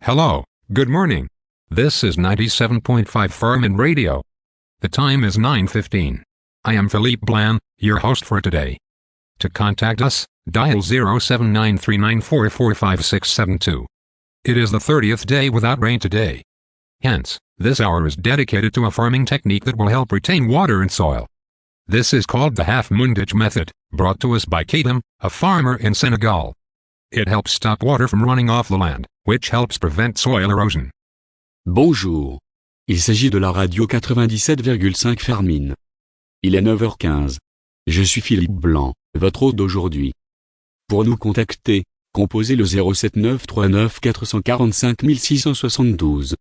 Hello, good morning. This is 97.5 Farming Radio. The time is 9:15. I am Philippe Blanc, your host for today. To contact us, dial 079394456672. It is the 30th day without rain today. Hence, this hour is dedicated to a farming technique that will help retain water in soil. This is called the half-moon-ditch method, brought to us by Katam, a farmer in Senegal. It helps stop water from running off the land, which helps prevent soil erosion. Bonjour. Il s'agit de la radio 97,5 Farmine. Il est 9h15. Je suis Philippe Blanc, votre hôte d'aujourd'hui. Pour nous contacter, composez le 07939 445 672.